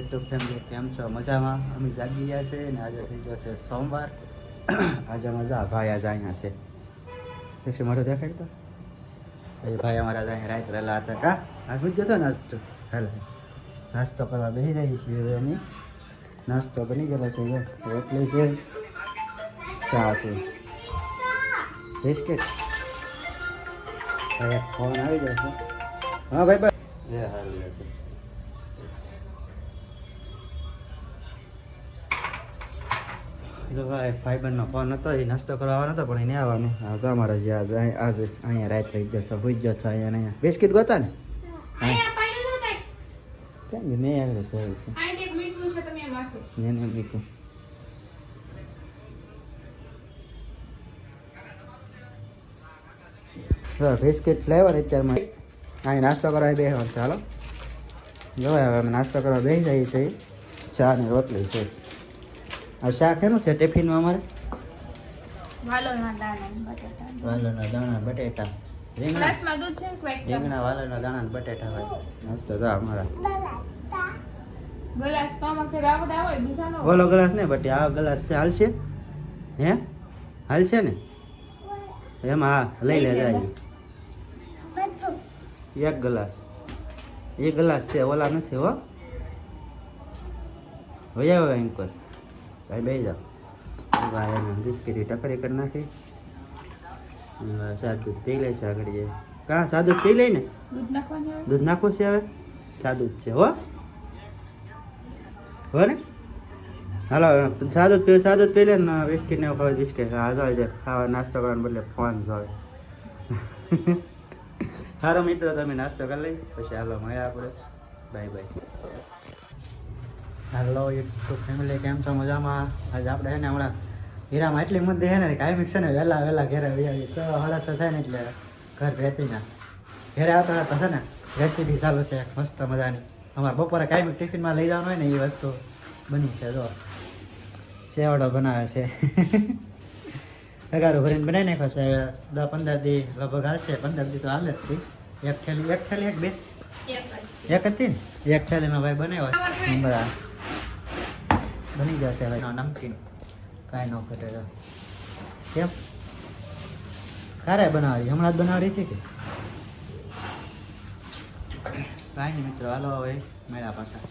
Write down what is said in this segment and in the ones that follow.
YouTube family કેમ છો? મજામાં? અમે જાગી ગયા છે ને આજે થઈ ગયો છે સોમવાર. આજે મજા ભાઈ આજે અહીંયા છે પછી મારો દેખાડતો એ ભાઈ અમારા અહીંયા રાત રહેલા હતા કા આજ પૂછ ગયો નાસ્તો હાલ નાસ્તો કરવા બેસી જઈએ છીએ હવે અમે. નાસ્તો બની ગયેલો છે રોટલી છે, ચા છે, બિસ્કિટ. ફોન આવી ગયો છે. હા ભાઈ ભાઈ એ હાલ છે. ભાઈ ભાઈબંધનો ફોન હતો એ નાસ્તો કરવા આવવાનો હતો પણ એને આવવાનું આજે અમારે જે આજે અહીંયા રાત થઈ ગયો છે ભૂઈ ગયો છે અહીંયા બિસ્કિટ ગોતા ને મેં આગળ કહ્યું છે મેં મીઠું બિસ્કિટ લાવ્યા ને અત્યારમાં અહીં નાસ્તો કરવા બેસવાનું છે. હાલો જોવાય હવે અમે નાસ્તો કરવા બેસી જઈએ છીએ. ચા ને રોટલી છે. આ શાક એનું છે ટિફિનમાં અમારે વાલોના દાણા બટેટા રીંગણા વાલોના દાણા બટેટા હોય નાસ્તો તો અમારા બોલો ગ્લાસ ને બટી આ ગ્લાસ છે હાલશે હે હાલશે ને એમાં હા લઈ લે જાય એક ગ્લાસ છે ઓલા નથી હો હોય અંકલ ભાઈ બે જાઓ બિસ્કીટ ટકરી કરી નાખી સાદું પી લે છે આગળ જાય કા સાદું પી લઈ ને દૂધ નાખવું છે હવે સાદું જ છે હો ને હાલો સાદું પી લે ને બિસ્કીટ ને ખાવા બિસ્કીટ ખાવા નાસ્તો કરવાને બદલે ફોન જોવે. સારો મિત્રો તમે નાસ્તો કરી લઈ પછી હાલો મળ્યા આપણે બાય બાય. હાલો યુટ્યુબ ફેમિલી કેમ છો? મજામાં? આજે આપણે છે ને હમણાં હીરામાં એટલી મુદ્દે છે ને કાયમિક છે ને વહેલા ઘેરે આવીએ 6:30 થાય ને એટલે ઘર ભેતીના ઘેરે આવતા હતા છે ને રેસીપી ચાલુ છે મસ્ત મજાની. અમારે બપોરે કાયમિક ટિફિનમાં લઈ જવાનું હોય ને એ વસ્તુ બની છે. જો સેવડો બનાવે છે અગારું ભરીને બનાવી નાખ્યો છે. 10-15 દી લગભગ હાલશે. 15 દી તો હાલે જ હતી. એક થેલી એક બે એક હતી ને એક થેલીમાં ભાઈ બનાવ્યો બધા બની જશે ભાઈ. નમકીન કાંઈ ન ઘટે તો કેમ ક્યારે બનાવી હમણાં જ બનાવી હતી કે કાંઈ નહીં મિત્રો હાલો હવે મેળા પાછા.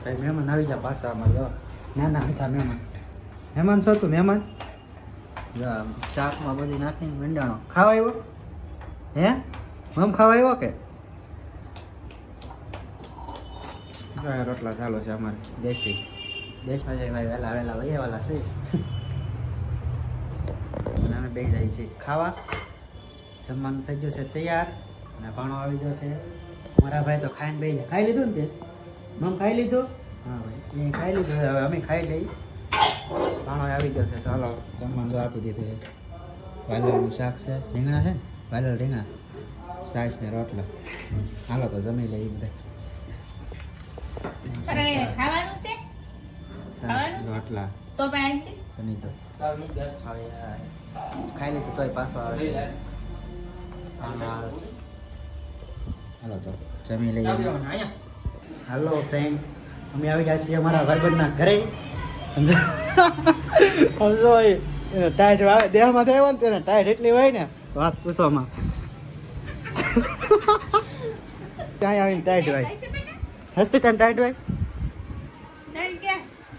કંઈ મહેમાન આવી જાય પાછા અમારે નાના હતા મહેમાન છો તું મહેમાન શાકમાં બધી નાખીને મંડાણો ખાવા આવ્યો હે મમ ખાવા આવ્યો કે રોટલા ચાલો છે અમારે દેશી ભાઈ વહેલા વૈયાવાલા છે અને અમે બે જાય છે ખાવા. જમવાનું થઈ ગયું છે તૈયાર અને ભાણો આવી ગયો છે. મારા ભાઈ તો ખાઈને બે જાય. ખાઈ લીધું ને તે મમ ખાઈ લીધું? હા ભાઈ એ ખાઈ લીધું હવે અમે ખાઈ લઈ. ભાણો આવી ગયો છે તો હાલો જમવાનું તો આપી દીધું છે. વાલરનું શાક છે રીંગણા છે ને વાલર રીંગણા સાઈસ ને રોટલા. હાલો તો જમી લઈએ બધા રોટલા તો બની તો ખાઈ લીધું તોય પાછો આવે. હાલો તો જમી લઈએ. હાલો ફ્રેન્ડ અમે આવી ગયા છીએ અમારા ભાઈબંધના ઘરે. સમજો ટાઈટ દેહમાં થયો ને તેને ટાઈટ એટલી હોય ને વાત પૂછવામાં ત્યાં આવીને ટાઈટ હોય હસતી ત્યાં ટાઈટ હોય.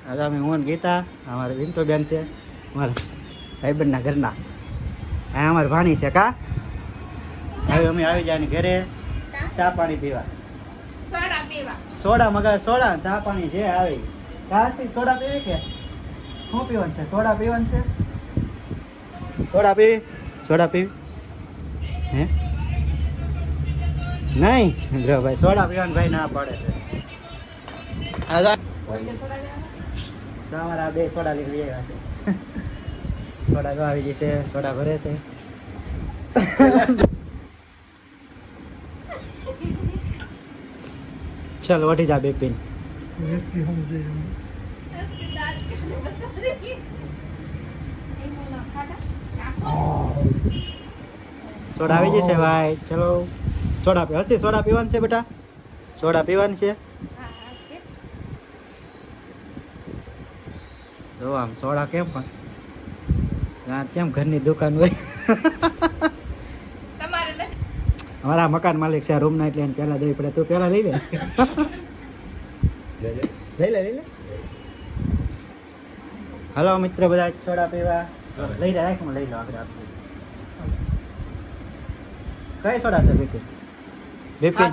આજે અમે હું ગીતા અમારે વિંતો બેન છે અમારા ભાઈબંધના ઘરના આ અમારી ભાણી છે કા. હવે અમે આવી જાય ઘરે ચા પાણી પીવા સોડા મગા સોડા ચા પાણી જે આવે કાસ્તી સોડા પીવી કે શું પીવાનું છે? સોડા પીવાનું છે? સોડા પીવી હે નહીં જો ભાઈ સોડા પીવાનું ભાઈ ના પડે છે. તમારા બે સોડા લઈ આવ્યા છે. સોડા તો આવી ગઈ છે. સોડા ભરે છે. ચાલ વટી જા બેપીન સોડા આવી જશે ભાઈ. ચલો સોડા પી હસતી સોડા પીવાની છે બેટા સોડા પીવાની છે જો આમ સોડા કેમ પણ ત્યાં કેમ ઘરની દુકાન હોય તમારે નથી અમારા મકાન માલિક છે રૂમ ના એટલે એને પહેલા દેવી પડે તું પહેલા લઈ લે લઈ લે હલો મિત્ર બધા સોડા પીવા લઈ લે રાખ લઈ લો આગળ આપશે કઈ સોડા છે બિપિન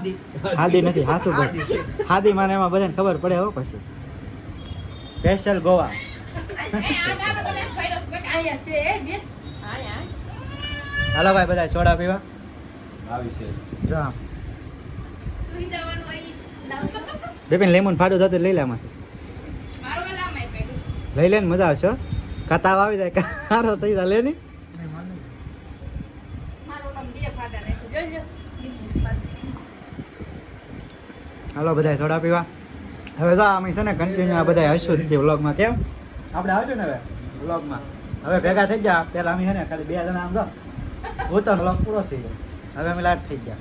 હાદી નથી હાસુ ભાઈ હાદી માને એમાં બધાને ખબર પડે હો પછી સ્પેશિયલ ગોવા હાલો ભાઈ બધા સોડા પીવા આવી છે જો આમ બિપિન લેમન ફાડું થતું લઈ લે આમાંથી લઈ લે ને મજા આવશે હો. કતાવ આવી જાય કારો થઈ જાય લે ની હાલો બધા સોડા પીવા હવે તો અમે છે ને કન્ટિન્યુ આ બધા હશું જ છે વ્લોગમાં કેમ આપણે આવજો ને હવે વ્લોગમાં હવે ભેગા થઈ ગયા પેલા અમે છે ને ખાલી 2 જણા આમ તો ઉતર વ્લોગ પૂરો થઈ ગયો હવે અમે લાટ થઈ ગયા